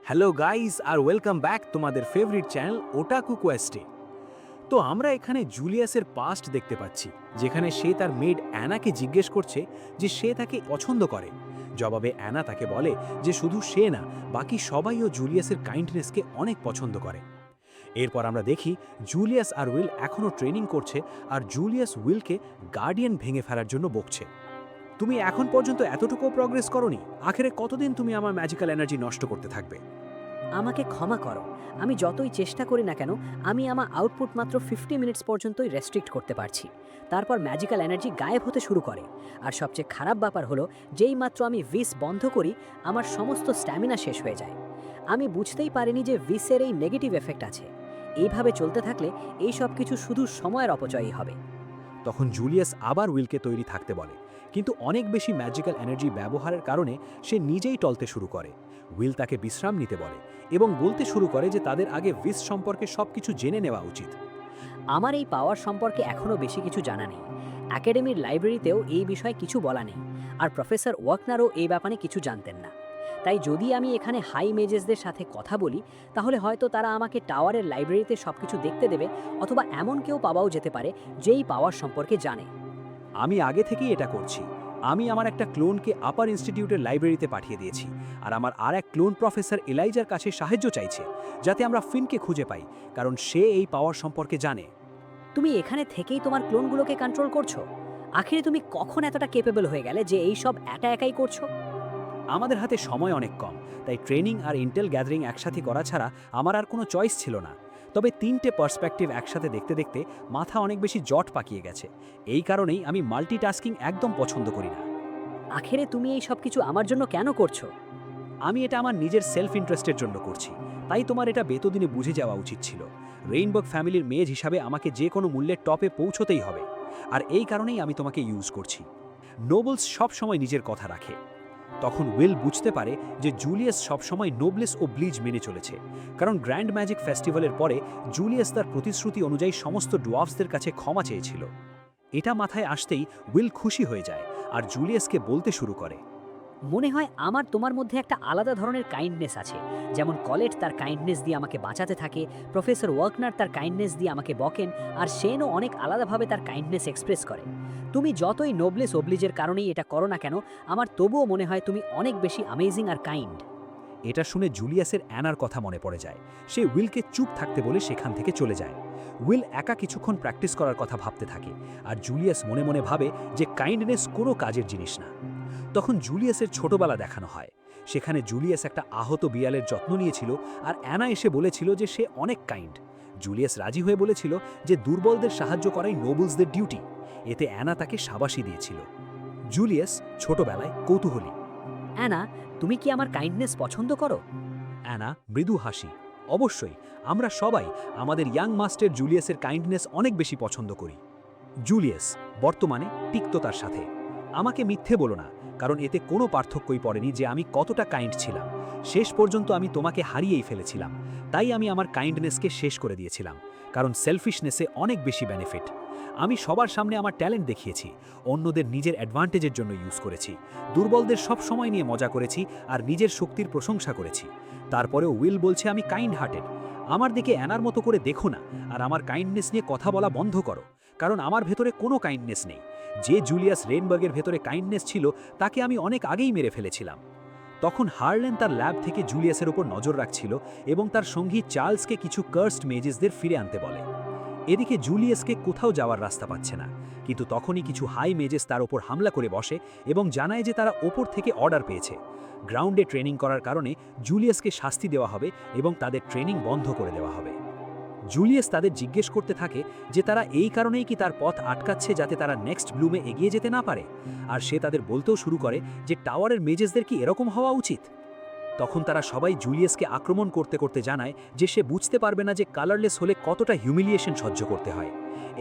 Hello guys আর welcome back তোমাদের favourite channel ওটাকু কোয়েস্টে। তো আমরা এখানে জুলিয়াসের পাস্ট দেখতে পাচ্ছি, যেখানে সে তার মেড অ্যানাকে জিজ্ঞেস করছে যে সে তাকে পছন্দ করে। জবাবে অ্যানা তাকে বলে যে শুধু সে না, বাকি সবাইও জুলিয়াসের কাইন্ডনেসকে অনেক পছন্দ করে। এরপর আমরা দেখি জুলিয়াস আর উইল এখনও ট্রেনিং করছে, আর জুলিয়াস উইলকে গার্ডিয়ান ভেঙে ফেলার জন্য বকছে। তুমি এখন পর্যন্ত এতটুকু প্রগ্রেস করনি, আখেরে কতদিন তুমি আমার ম্যাজিক্যাল এনার্জি নষ্ট করতে থাকবে? আমাকে ক্ষমা করো। আমি যতই চেষ্টা করি না কেন, আমি আমার আউটপুট মাত্র 50 মিনিটস পর্যন্তই রেস্ট্রিক্ট করতে পারছি। তারপর ম্যাজিক্যাল এনার্জি গায়েব হতে শুরু করে। আর সবচেয়ে খারাপ ব্যাপার হলো, যেই মাত্র আমি ভিস বন্ধ করি, আমার সমস্ত স্ট্যামিনা শেষ হয়ে যায়। আমি বুঝতেই পারিনি যে ভিসের এই নেগেটিভ এফেক্ট আছে। এইভাবে চলতে থাকলে এই সব কিছু শুধু সময়ের অপচয়ই হবে। তখন জুলিয়াস আবার উইলকে তৈরি থাকতে বলে, কিন্তু অনেক বেশি ম্যাজিক্যাল এনার্জি ব্যবহারের কারণে সে নিজেই টলতে শুরু করে। উইল তাকে বিশ্রাম নিতে বলে এবং বলতে শুরু করে যে তাদের আগে ভিস সম্পর্কে সবকিছু জেনে নেওয়া উচিত। আমার এই পাওয়ার সম্পর্কে এখনও বেশি কিছু জানা নেই। একাডেমির লাইব্রেরিতেও এই বিষয়ে কিছু বলা নেই, আর প্রফেসর ওয়াকনারও এই ব্যাপারে কিছু জানতেন না। তাই যদি আমি এখানে হাই মেজেসদের সাথে কথা বলি, তাহলে হয়তো তারা আমাকে টাওয়ারের লাইব্রেরিতে সবকিছু দেখতে দেবে, অথবা এমন কেউ পাওয়াও যেতে পারে যেই পাওয়ার সম্পর্কে জানে। আমি আগে থেকেই এটা করছি। আমি আমার একটা ক্লোনকে আপার ইনস্টিটিউটের লাইব্রেরিতে পাঠিয়ে দিয়েছি, আর আমার আর এক ক্লোন প্রফেসর এলাইজার কাছে সাহায্য চাইছে, যাতে আমরা ফিনকে খুঁজে পাই, কারণ সে এই পাওয়ার সম্পর্কে জানে। তুমি এখানে থেকেই তোমার ক্লোনগুলোকে কন্ট্রোল করছো? আখেরে তুমি কখন এতটা কেপেবল হয়ে গেলে যে এই সব একা একাই করছো? আমাদের হাতে সময় অনেক কম, তাই ট্রেনিং আর ইন্টেল গ্যাদারিং একসাথে করা ছাড়া আমার আর কোনো চয়েস ছিল না। তবে তিনটে পার্সপেক্টিভ একসাথে দেখতে দেখতে মাথা অনেক বেশি জট পাকিয়ে গেছে। এই কারণেই আমি মাল্টিটাস্কিং একদম পছন্দ করি না। আখেরে তুমি এই সব কিছু আমার জন্য কেন করছো? আমি এটা আমার নিজের সেলফ ইন্টারেস্টের জন্য করছি, তাই তোমার এটা বেতদিনে বুঝে যাওয়া উচিত ছিল। রেইনবো ফ্যামিলির মেজ হিসাবে আমাকে যে কোনো মূল্যের টপে পৌঁছতেই হবে, আর এই কারণেই আমি তোমাকে ইউজ করছি। নোবেলস সব সময় নিজের কথা রাখে। তখন উইল বুঝতে পারে যে জুলিয়াস সবসময় নোবলেস ও ব্লিজ মেনে চলেছে, কারণ গ্র্যান্ড ম্যাজিক ফেস্টিভ্যালের পরে জুলিয়াস তার প্রতিশ্রুতি অনুযায়ী সমস্ত ডোয়ার্ফসদের কাছে ক্ষমা চেয়েছিল। এটা মাথায় আসতেই উইল খুশি হয়ে যায় আর জুলিয়াসকে বলতে শুরু করে, মনে হয় আমার তোমার মধ্যে একটা আলাদা ধরনের কাইন্ডনেস আছে। যেমন কলেট তার কাইন্ডনেস দিয়ে আমাকে বাঁচাতে থাকে, প্রফেসর ওয়াকনার তার কাইন্ডনেস দিয়ে আমাকে বকেন, আর সেনও অনেক আলাদাভাবে তার কাইন্ডনেস এক্সপ্রেস করে। তুমি যতই নোবলেস ওবলিজের কারণেই এটা করো না কেন, আমার তবুও মনে হয় তুমি অনেক বেশি অ্যামেজিং আর কাইন্ড। এটা শুনে জুলিয়াসের অ্যানার কথা মনে পড়ে যায়। সে উইলকে চুপ থাকতে বলে সেখান থেকে চলে যায়। উইল একা কিছুক্ষণ প্র্যাকটিস করার কথা ভাবতে থাকে, আর জুলিয়াস মনে মনে ভাবে যে কাইন্ডনেস কোনো কাজের জিনিস না। তখন জুলিয়াসের ছোটবেলা দেখানো হয়। সেখানে জুলিয়াস একটা আহত বিড়ালের যত্ন নিয়েছিল, আর অ্যানা এসে বলেছিল যে সে অনেক কাইন্ড। জুলিয়াস রাজি হয়ে বলেছিল যে দুর্বলদের সাহায্য করাই নোবেলসদের ডিউটি। এতে অ্যানা তাকে শাবাশি দিয়েছিল। জুলিয়াস ছোটবেলায় কৌতূহলী। অ্যানা, তুমি কি আমার কাইন্ডনেস পছন্দ করো? অ্যানা মৃদু হাসি। অবশ্যই, আমরা সবাই আমাদের ইয়াং মাস্টার জুলিয়াসের কাইন্ডনেস অনেক বেশি পছন্দ করি। জুলিয়াস বর্তমানে তিক্ততার সাথে। আমাকে মিথ্যে বলো না, কারণ এতে কোনো পার্থক্যই পড়েনি যে আমি কতটা কাইন্ড ছিলাম। শেষ পর্যন্ত আমি তোমাকে হারিয়েই ফেলেছিলাম, তাই আমি আমার কাইন্ডনেসকে শেষ করে দিয়েছিলাম, কারণ সেলফিশনেসে অনেক বেশি বেনিফিট। আমি সবার সামনে আমার ট্যালেন্ট দেখিয়েছি, অন্যদের নিজের অ্যাডভান্টেজের জন্য ইউজ করেছি, দুর্বলদের সব সময় নিয়ে মজা করেছি, আর নিজের শক্তির প্রশংসা করেছি। তারপরেও উইল বলছে আমি কাইন্ড হার্টেড। আমার দিকে অ্যানার মতো করে দেখো না, আর আমার কাইন্ডনেস নিয়ে কথা বলা বন্ধ করো, কারণ আমার ভেতরে কোনো কাইন্ডনেস নেই। যে জুলিয়াস রেনবার্গের ভেতরে কাইন্ডনেস ছিল, তাকে আমি অনেক আগেই মেরে ফেলেছিলাম। তখন হার্লেন তার ল্যাব থেকে জুলিয়াসের উপর নজর রাখছিল এবং তার সঙ্গী চার্লসকে কিছু কার্সড মেজেসদের ফিরে আনতে বলে। এদিকে জুলিয়াসকে কোথাও যাওয়ার রাস্তা পাচ্ছে না, কিন্তু তখনই কিছু হাই মেজেস তার ওপর হামলা করে বসে এবং জানায় যে তারা ওপর থেকে অর্ডার পেয়েছে। গ্রাউন্ডে ট্রেনিং করার কারণে জুলিয়াসকে শাস্তি দেওয়া হবে এবং তাদের ট্রেনিং বন্ধ করে দেওয়া হবে। জুলিয়াস তাদের জিজ্ঞেস করতে থাকে যে তারা এই কারণেই কি তার পথ আটকাচ্ছে, যাতে তারা নেক্সট ব্লুমে এগিয়ে যেতে না পারে। আর সে তাদের বলতেও শুরু করে যে টাওয়ারের মেজেসদের কি এরকম হওয়া উচিত। তখন তারা সবাই জুলিয়াসকে আক্রমণ করতে করতে জানায় যে সে বুঝতে পারবে না যে কালারলেস হলে কতটা হিউমিলিয়েশন সহ্য করতে হয়।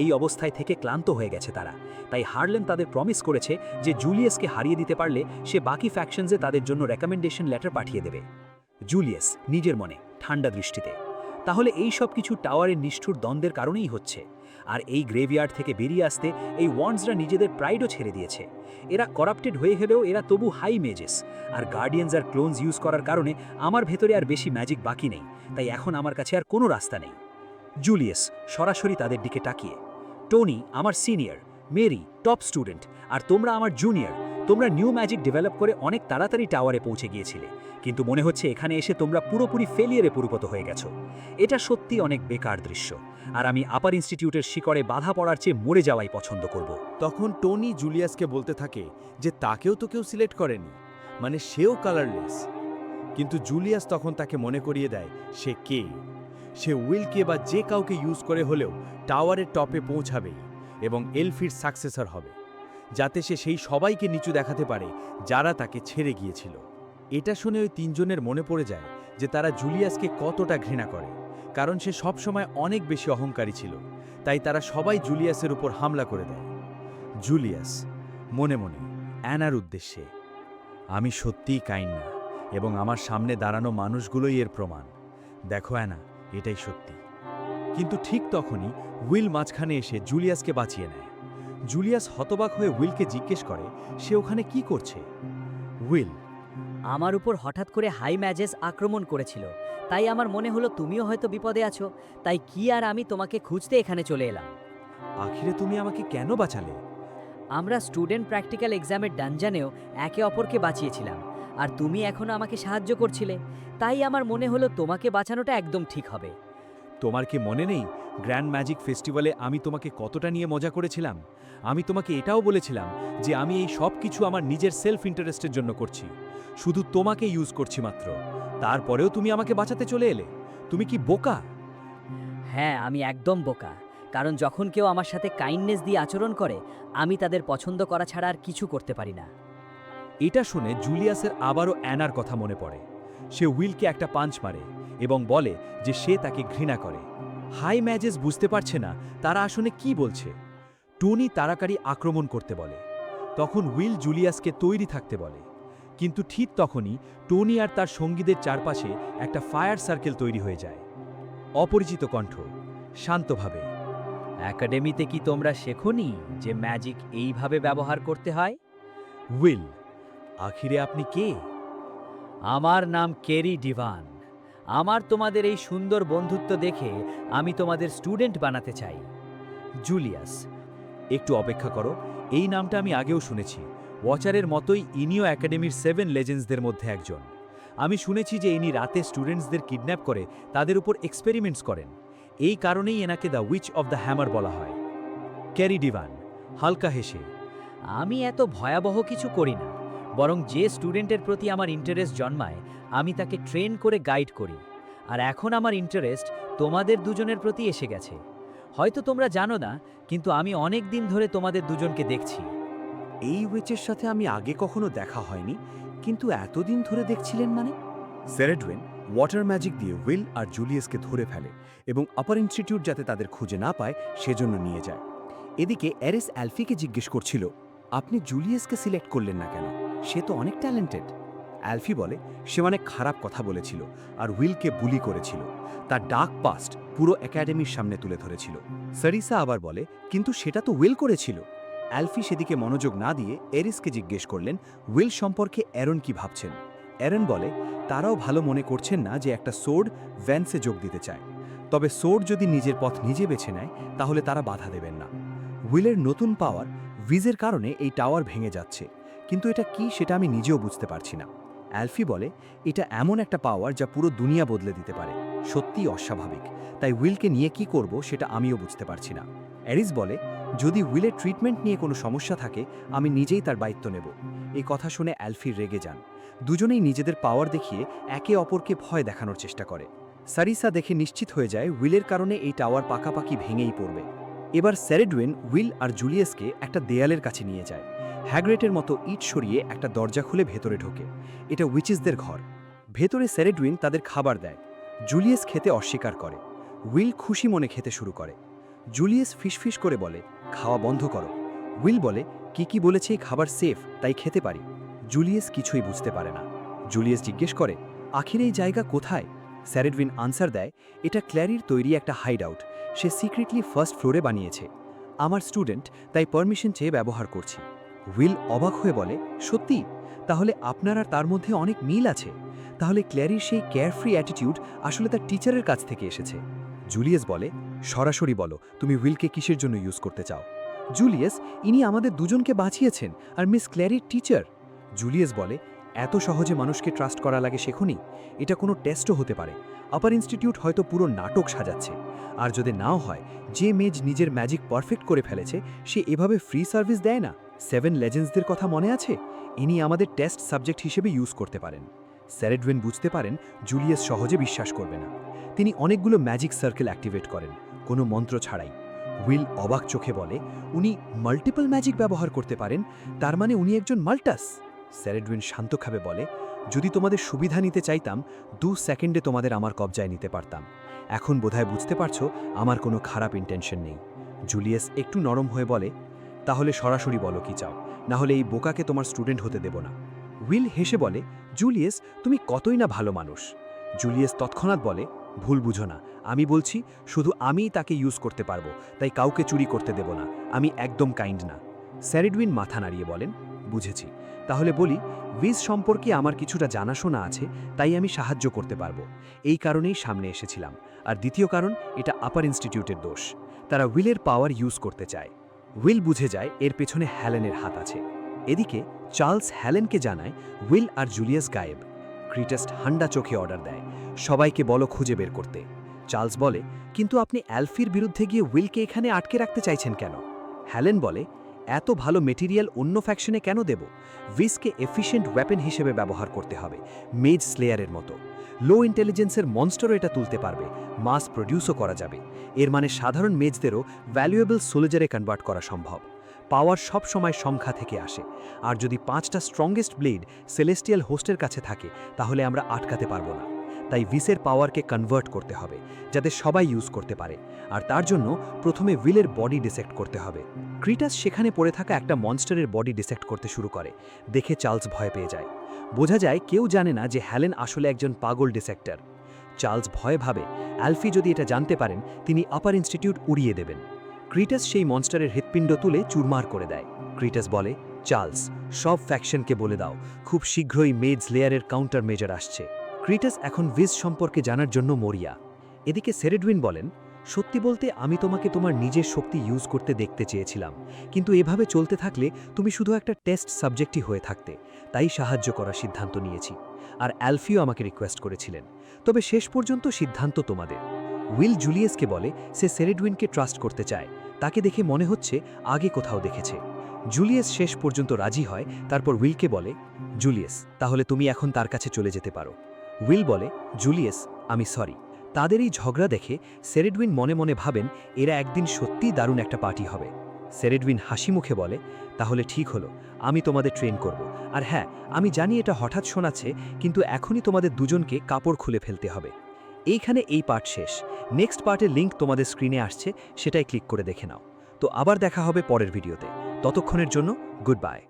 এই অবস্থায় থেকে ক্লান্ত হয়ে গেছে তারা, তাই হার্লেন তাদের প্রমিস করেছে যে জুলিয়াসকে হারিয়ে দিতে পারলে সে বাকি ফ্যাকশনসে তাদের জন্য রেকমেন্ডেশন লেটার পাঠিয়ে দেবে। জুলিয়াস নিজের মনে ঠান্ডা দৃষ্টিতে। তাহলে এই সব কিছু টাওয়ারের নিষ্ঠুর দ্বন্দ্বের কারণেই হচ্ছে। আর এই গ্রেভইয়ার্ড থেকে বেরিয়ে আসতে এই ওয়ান্ডসরা নিজেদের প্রাইডও ছেড়ে দিয়েছে। এরা করাপ্টেড হয়ে গেলেও এরা তবু হাই মেজেস, আর গার্ডিয়ানস আর ক্লোনস ইউজ করার কারণে আমার ভেতরে আর বেশি ম্যাজিক বাকি নেই, তাই এখন আমার কাছে আর কোনো রাস্তা নেই। জুলিয়াস সরাসরি তাদের দিকে তাকিয়ে, টনি আমার সিনিয়র, মেরি টপ স্টুডেন্ট, আর তোমরা আমার জুনিয়র। তোমরা নিউ ম্যাজিক ডেভেলপ করে অনেক তাড়াতাড়ি টাওয়ারে পৌঁছে গিয়েছিলে, কিন্তু মনে হচ্ছে এখানে এসে তোমরা পুরোপুরি ফেলিয়ারে পরিণত হয়ে গেছো। এটা সত্যি অনেক বেকার দৃশ্য, আর আমি আপার ইনস্টিটিউটের শিকড়ে বাধা পড়ার চেয়ে মরে যাওয়াই পছন্দ করব। তখন টনি জুলিয়াসকে বলতে থাকে যে তাকেও তো কেউ সিলেক্ট করেনি, মানে সেও কালারলেস। কিন্তু জুলিয়াস তখন তাকে মনে করিয়ে দেয় সে কে। সে উইলকে বা যে কাউকে ইউজ করে হলেও টাওয়ারের টপে পৌঁছাবেই এবং এলফির সাকসেসর হবে, যাতে সে সেই সবাইকে নিচু দেখাতে পারে যারা তাকে ছেড়ে গিয়েছিল। এটা শুনে ওই তিনজনের মনে পড়ে যায় যে তারা জুলিয়াসকে কতটা ঘৃণা করে, কারণ সে সবসময় অনেক বেশি অহংকারী ছিল। তাই তারা সবাই জুলিয়াসের উপর হামলা করে দেয়। জুলিয়াস মনে মনে অ্যানার উদ্দেশ্যে, আমি সত্যিই কাইন্ড না, এবং আমার সামনে দাঁড়ানো মানুষগুলোই এর প্রমাণ। দেখো অ্যানা, এটাই সত্যি। কিন্তু ঠিক তখনই উইল মাঝখানে এসে জুলিয়াসকে বাঁচিয়ে নেয়। জুলিয়াস হতবাক হয়ে উইলকে জিজ্ঞেস করে সে ওখানে কি করছে। উইল, আমার উপর হঠাৎ করে হাই ম্যাজেস আক্রমণ করেছিল, তাই আমার মনে হলো তুমিও হয়তো বিপদে আছো, তাই কি আর আমি তোমাকে খুঁজতে এখানে চলে এলাম। আখিরে তুমি আমাকে কেন বাঁচালে? আমরা স্টুডেন্ট প্র্যাকটিক্যাল এক্সামের ডানজানেও একে অপরকে বাঁচিয়েছিলাম, আর তুমি এখনও আমাকে সাহায্য করছিলে, তাই আমার মনে হলো তোমাকে বাঁচানোটা একদম ঠিক হবে। তোমার কি মনে নেই গ্র্যান্ড ম্যাজিক ফেস্টিভ্যালে আমি তোমাকে কতটা নিয়ে মজা করেছিলাম? আমি তোমাকে এটাও বলেছিলাম যে আমি এই সব কিছু আমার নিজের সেলফ ইন্টারেস্টের জন্য করছি, শুধু তোমাকে ইউজ করছি মাত্র। তারপরেও তুমি আমাকে বাঁচাতে চলে এলে। তুমি কি বোকা? হ্যাঁ, আমি একদম বোকা, কারণ যখন কেউ আমার সাথে কাইন্ডনেস দিয়ে আচরণ করে, আমি তাদের পছন্দ করা ছাড়া আর কিছু করতে পারি না। এটা শুনে জুলিয়াসের আবারও অ্যানার কথা মনে পড়ে। সে উইলকে একটা পাঞ্চ মারে এবং বলে যে সে তাকে ঘৃণা করে। হাই ম্যাজেস বুঝতে পারছে না তারা আসলে কি বলছে। টনি তাড়াতাড়ি আক্রমণ করতে বলে। তখন উইল জুলিয়াসকে তৈরি থাকতে বলে, কিন্তু ঠিক তখনই টনি আর তার সঙ্গীদের চারপাশে একটা ফায়ার সার্কেল তৈরি হয়ে যায়। অপরিচিত কণ্ঠ শান্তভাবে, একাডেমিতে কি তোমরা শেখোনি যে ম্যাজিক এইভাবে ব্যবহার করতে হয়? উইল, আখিরে আপনি কে? আমার নাম কেরি ডিভান। আমার তোমাদের এই সুন্দর বন্ধুত্ব দেখে আমি তোমাদের স্টুডেন্ট বানাতে চাই। জুলিয়াস, একটু অপেক্ষা করো, এই নামটা আমি আগেও শুনেছি। ওয়াচারের মতোই ইনিও একাডেমির 7 লেজেন্ডসদের মধ্যে একজন। আমি শুনেছি যে ইনি রাতে স্টুডেন্টসদের কিডন্যাপ করে তাদের উপর এক্সপেরিমেন্টস করেন। এই কারণেই এনাকে the which of the hammer বলা হয়। ক্যারি ডিভান হালকা হেসে, আমি এত ভয়াবহ কিছু করি না, বরং যে স্টুডেন্টের প্রতি আমার ইন্টারেস্ট জন্মায় আমি তাকে ট্রেন করে গাইড করি। আর এখন আমার ইন্টারেস্ট তোমাদের দুজনের প্রতি এসে গেছে। হয়তো তোমরা জানো না, কিন্তু আমি অনেক দিন ধরে তোমাদের দুজনকে দেখছি। এই উইচের সাথে আমি আগে কখনো দেখা হয়নি, কিন্তু এতদিন ধরে দেখছিলেন মানে? সেরেডউইন ওয়াটার ম্যাজিক দিয়ে উইল আর জুলিয়াসকে ধরে ফেলে এবং আপার ইনস্টিটিউট যাতে তাদের খুঁজে না পায় সেজন্য নিয়ে যায়। এদিকে অ্যারিস অ্যালফিকে জিজ্ঞেস করছিল, আপনি জুলিয়াসকে সিলেক্ট করলেন না কেন? সে তো অনেক ট্যালেন্টেড। অ্যালফি বলে সে অনেক খারাপ কথা বলেছিল আর উইলকে বুলি করেছিল, তার ডার্ক পাস্ট পুরো একাডেমির সামনে তুলে ধরেছিল। সারিসা আবার বলে কিন্তু সেটা তো উইল করেছিল। অ্যালফি সেদিকে মনোযোগ না দিয়ে এরিসকে জিজ্ঞেস করলেন উইল সম্পর্কে অ্যারন কি ভাবছেন। অ্যারন বলে তারাও ভালো মনে করছেন না যে একটা সোর্ড ভ্যান্সে যোগ দিতে চায়, তবে সোর্ড যদি নিজের পথ নিজে বেছে নেয় তাহলে তারা বাধা দেবেন না। উইলের নতুন পাওয়ার ভিজের কারণে এই টাওয়ার ভেঙে যাচ্ছে, কিন্তু এটা কি সেটা আমি নিজেও বুঝতে পারছি না। অ্যালফি বলে এটা এমন একটা পাওয়ার যা পুরো দুনিয়া বদলে দিতে পারে, সত্যিই অস্বাভাবিক, তাই উইলকে নিয়ে কি করব সেটা আমিও বুঝতে পারছি না। অ্যারিস বলে যদি উইলের ট্রিটমেন্ট নিয়ে কোনো সমস্যা থাকে আমি নিজেই তার দায়িত্ব নেব। এই কথা শুনে অ্যালফি রেগে যান। দুজনেই নিজেদের পাওয়ার দেখিয়ে একে অপরকে ভয় দেখানোর চেষ্টা করে। সারিসা দেখে নিশ্চিত হয়ে যায় উইলের কারণে এই টাওয়ার পাকাপাকি ভেঙেই পড়বে। এবার সেরেডউইন উইল আর জুলিয়াসকে একটা দেয়ালের কাছে নিয়ে যায়। হ্যাগ্রেটের মতো ইট সরিয়ে একটা দরজা খুলে ভেতরে ঢোকে। এটা উইচেসদের ঘর। ভেতরে সেরেডউইন তাদের খাবার দেয়। জুলিয়াস খেতে অস্বীকার করে। উইল খুশি মনে খেতে শুরু করে। জুলিয়াস ফিসফিস করে বলে খাওয়া বন্ধ করো। উইল বলে কি বলেছে এই খাবার সেফ, তাই খেতে পারি। জুলিয়াস কিছুই বুঝতে পারে না। জুলিয়াস জিজ্ঞেস করে আখির এই জায়গা কোথায়? স্যারেডউইন আনসার দেয়, এটা ক্ল্যারির তৈরি একটা হাইড আউট, সে সিক্রেটলি ফার্স্ট ফ্লোরে বানিয়েছে। আমার স্টুডেন্ট, তাই পারমিশন চেয়ে ব্যবহার করছি। উইল অবাক হয়ে বলে, সত্যি? তাহলে আপনার আর তার মধ্যে অনেক মিল আছে। তাহলে ক্ল্যারির সেই কেয়ারফ্রি অ্যাটিটিউড আসলে তার টিচারের কাছ থেকে এসেছে। জুলিয়াস বলে, সরাসরি বলো তুমি উইলকে কিসের জন্য ইউজ করতে চাও। জুলিয়াস, ইনি আমাদের দুজনকে বাঁচিয়েছেন আর মিস ক্ল্যারির টিচার। জুলিয়াস বলে, এত সহজে মানুষকে ট্রাস্ট করা লাগে শেখনি? এটা কোনো টেস্টও হতে পারে। আপার ইনস্টিটিউট হয়তো পুরো নাটক সাজাচ্ছে। আর যদি নাও হয়, যে মেজ নিজের ম্যাজিক পারফেক্ট করে ফেলেছে সে এভাবে ফ্রি সার্ভিস দেয় না। 7 লেজেন্ডসদের কথা মনে আছে? ইনি আমাদের টেস্ট সাবজেক্ট হিসেবে ইউজ করতে পারেন। স্যারেডউইন বুঝতে পারেন জুলিয়াস সহজে বিশ্বাস করবে না। তিনি অনেকগুলো ম্যাজিক সার্কেল অ্যাক্টিভেট করেন, কোনো মন্ত্র ছাড়াই। উইল অবাক চোখে বলে, উনি মাল্টিপল ম্যাজিক ব্যবহার করতে পারেন, তার মানে উনি একজন মাল্টাস। স্যারেডউইন শান্তভাবে বলে, যদি তোমাদের সুবিধা নিতে চাইতাম 2 সেকেন্ডে তোমাদের আমার কবজায় নিতে পারতাম। এখন বোধহয় বুঝতে পারছো আমার কোনো খারাপ ইন্টেনশন নেই। জুলিয়াস একটু নরম হয়ে বলে, তাহলে সরাসরি বলো কি চাও, না হলে এই বোকাকে তোমার স্টুডেন্ট হতে দেব না। উইল হেসে বলে, জুলিয়াস তুমি কতই না ভালো মানুষ। জুলিয়াস তৎক্ষণাৎ বলে, ভুল বুঝো না, আমি বলছি শুধু আমিই তাকে ইউজ করতে পারবো, তাই কাউকে চুরি করতে দেব না। আমি একদম কাইন্ড না। স্যারেডউইন মাথা নাড়িয়ে বলেন, বুঝেছি। তাহলে বলি, উইজ সম্পর্কে আমার কিছুটা জানাশোনা আছে, তাই আমি সাহায্য করতে পারবো। এই কারণেই সামনে এসেছিলাম। আর দ্বিতীয় কারণ, এটা আপার ইনস্টিটিউটের দোষ। তারা উইলের পাওয়ার ইউজ করতে চায়। উইল বুঝে যায় এর পেছনে হ্যালেনের হাত আছে। এদিকে চার্লস হ্যালেনকে জানায় উইল আর জুলিয়াস গায়েব। ক্রিটাস ঠান্ডা চোখে অর্ডার দেয়, সবাইকে বলো খুঁজে বের করতে। চার্লস বলে, কিন্তু আপনি অ্যালফির বিরুদ্ধে গিয়ে উইলকে এখানে আটকে রাখতে চাইছেন কেন? হ্যালেন বলে, এত ভালো মেটেরিয়াল অন্য ফ্যাকশনে কেন দেব? উইজকে এফিশিয়েন্ট ওয়েপেন হিসেবে ব্যবহার করতে হবে, মেজ স্লেয়ারের মতো। লো ইন্টেলিজেন্সের মনস্টারও এটা তুলতে পারবে, মাস প্রডিউসও করা যাবে। এর মানে সাধারণ মেজদেরও ভ্যালুয়েবল সোলজারে কনভার্ট করা সম্ভব। পাওয়ার সব সময় সংখ্যা থেকে আসে। আর যদি 5টা স্ট্রংগেস্ট ব্লেড সেলেস্টিয়াল হোস্টের কাছে থাকে, তাহলে আমরা আটকাতে পারবো না। তাই উইসের পাওয়ারকে কনভার্ট করতে হবে, যাতে সবাই ইউজ করতে পারে। আর তার জন্য প্রথমে উইলের বডি ডিসেক্ট করতে হবে। ক্রিটাস সেখানে পড়ে থাকা একটা মনস্টারের বডি ডিসেক্ট করতে শুরু করে। দেখে চার্লস ভয় পেয়ে যায়। বোঝা যায় কেউ জানে না যে হ্যালেন আসলে একজন পাগল ডিসেক্টর। চার্লস ভয়ে ভাবে, অ্যালফি যদি এটা জানতে পারেন, তিনি আপার ইনস্টিটিউট উড়িয়ে দেবেন। ক্রিটাস সেই মনস্টারের হৃৎপিণ্ড তুলে চুরমার করে দেয়। ক্রিটাস বলে, চার্লস, সব ফ্যাকশনকে বলে দাও, খুব শীঘ্রই মেজ লেয়ারের কাউন্টার মেজার আসছে। ক্রিটাস এখন উইজ সম্পর্কে জানার জন্য মরিয়া। এদিকে স্যারেডউইন বলেন, সত্যি বলতে আমি তোমাকে তোমার নিজের শক্তি ইউজ করতে দেখতে চেয়েছিলাম, কিন্তু এভাবে চলতে থাকলে তুমি শুধু একটা টেস্ট সাবজেক্টই হয়ে থাকতে, তাই সাহায্য করার সিদ্ধান্ত নিয়েছি। আর অ্যালফিও আমাকে রিকোয়েস্ট করেছিলেন। তবে শেষ পর্যন্ত সিদ্ধান্ত তোমাদের। উইল জুলিয়াসকে বলে সে স্যারেডউইনকে ট্রাস্ট করতে চায়, তাকে দেখে মনে হচ্ছে আগে কোথাও দেখেছে। জুলিয়াস শেষ পর্যন্ত রাজি হয়, তারপর উইলকে বলে, জুলিয়াস, তাহলে তুমি এখন তার কাছে চলে যেতে পারো। উইল বলে, জুলিয়াস, আমি সরি। তাদের এই ঝগড়া দেখে স্যারেডউইন মনে মনে ভাবেন এরা একদিন সত্যিই দারুণ একটা পার্টি হবে। স্যারেডউইন হাসি মুখে বলে, তাহলে ঠিক হলো, আমি তোমাদের ট্রেন করব। আর হ্যাঁ, আমি জানি এটা হঠাৎ শোনাচ্ছে, কিন্তু এখনই তোমাদের দুজনকে কাপড় খুলে ফেলতে হবে। এইখানে এই পার্ট শেষ। নেক্সট পার্টের লিঙ্ক তোমাদের স্ক্রিনে আসছে, সেটাই ক্লিক করে দেখে নাও। তো আবার দেখা হবে পরের ভিডিওতে। ততক্ষণের জন্য গুড বাই।